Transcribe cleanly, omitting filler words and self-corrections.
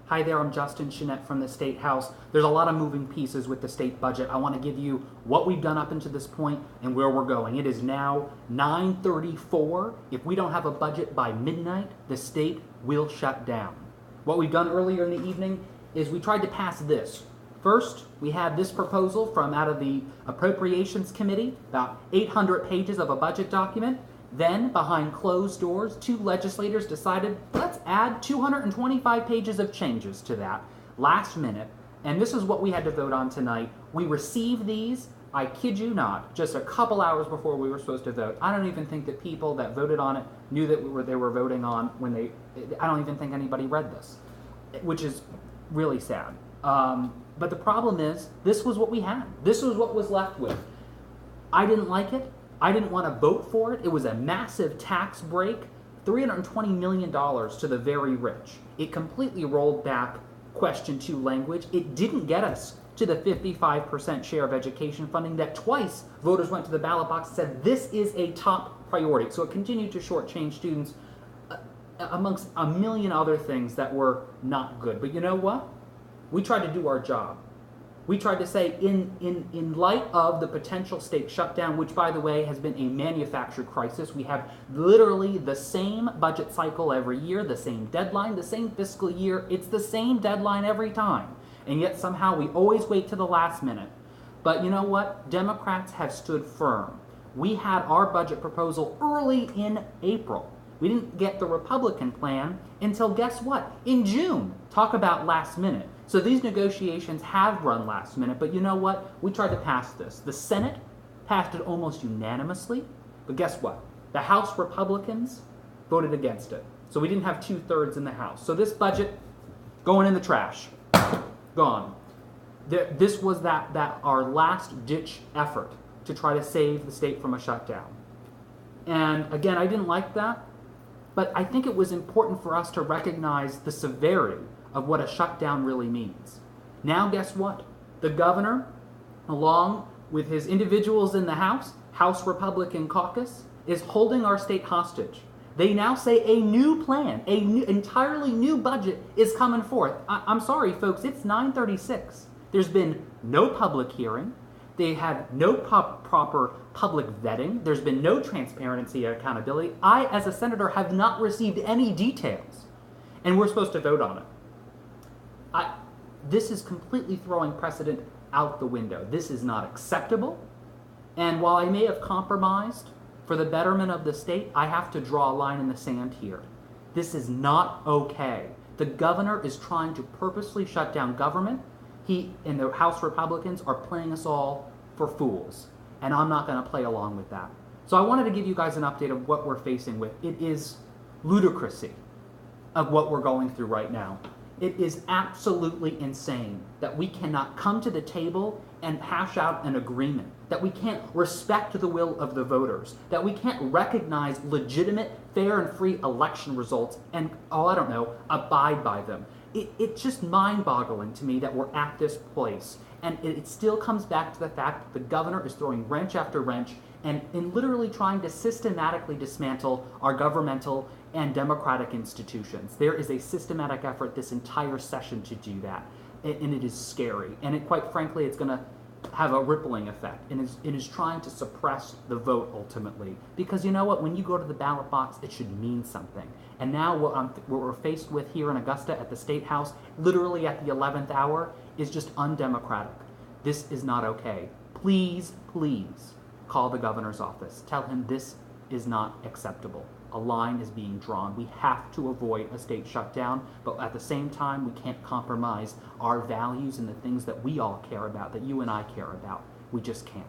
Hi there, I'm Justin Chenette from the State House. There's a lot of moving pieces with the state budget. I want to give you what we've done up until this point and where we're going. It is now 9:34. If we don't have a budget by midnight, the state will shut down. What we've done earlier in the evening is we tried to pass this. First, we had this proposal from out of the Appropriations Committee, about 800 pages of a budget document. Then, behind closed doors, two legislators decided, let's add 225 pages of changes to that last minute. And this is what we had to vote on tonight. We received these, I kid you not, just a couple hours before we were supposed to vote. I don't even think that people that voted on it knew that they were voting on when I don't even think anybody read this, which is really sad. But the problem is, this was what we had. This was what was left with. I didn't like it. I didn't want to vote for it. It was a massive tax break, $320 million to the very rich. It completely rolled back Question 2 language. It didn't get us to the 55% share of education funding that twice voters went to the ballot box and said this is a top priority. So it continued to shortchange students amongst a million other things that were not good. But you know what? We tried to do our job. We tried to say, in light of the potential state shutdown, which, by the way, has been a manufactured crisis, we have literally the same budget cycle every year, the same deadline, the same fiscal year. It's the same deadline every time. And yet somehow we always wait to the last minute. But you know what? Democrats have stood firm. We had our budget proposal early in April. We didn't get the Republican plan until, guess what? In June. Talk about last minute. So these negotiations have run last minute, but you know what? We tried to pass this. The Senate passed it almost unanimously, but guess what? The House Republicans voted against it. So we didn't have 2/3 in the House. So this budget, going in the trash. Gone. This was that our last ditch effort to try to save the state from a shutdown. And again, I didn't like that, but I think it was important for us to recognize the severity of what a shutdown really means. Now, guess what? The governor, along with his individuals in the House Republican caucus, is holding our state hostage. They now say a new plan, entirely new budget is coming forth. I'm sorry, folks, it's 9:36. There's been no public hearing. They had no proper public vetting. There's been no transparency or accountability. I, as a senator, have not received any details, and we're supposed to vote on it. This is completely throwing precedent out the window. This is not acceptable. And while I may have compromised for the betterment of the state, I have to draw a line in the sand here. This is not okay. The governor is trying to purposely shut down government. He and the House Republicans are playing us all for fools. And I'm not going to play along with that. So I wanted to give you guys an update of what we're facing with. It is ludicrousy of what we're going through right now. It is absolutely insane that we cannot come to the table and hash out an agreement, that we can't respect the will of the voters, that we can't recognize legitimate, fair, and free election results and, abide by them. It's just mind-boggling to me that we're at this place. And it still comes back to the fact that the governor is throwing wrench after wrench and in literally trying to systematically dismantle our governmental and democratic institutions. There is a systematic effort this entire session to do that, and it is scary. And quite frankly, it's going to have a rippling effect, and it is trying to suppress the vote ultimately. Because you know what? When you go to the ballot box, it should mean something. And now what we're faced with here in Augusta at the State House, literally at the 11th hour, is just undemocratic. This is not okay. Please, please call the governor's office. Tell him this is not acceptable. A line is being drawn. We have to avoid a state shutdown, but at the same time, we can't compromise our values and the things that we all care about, that you and I care about. We just can't.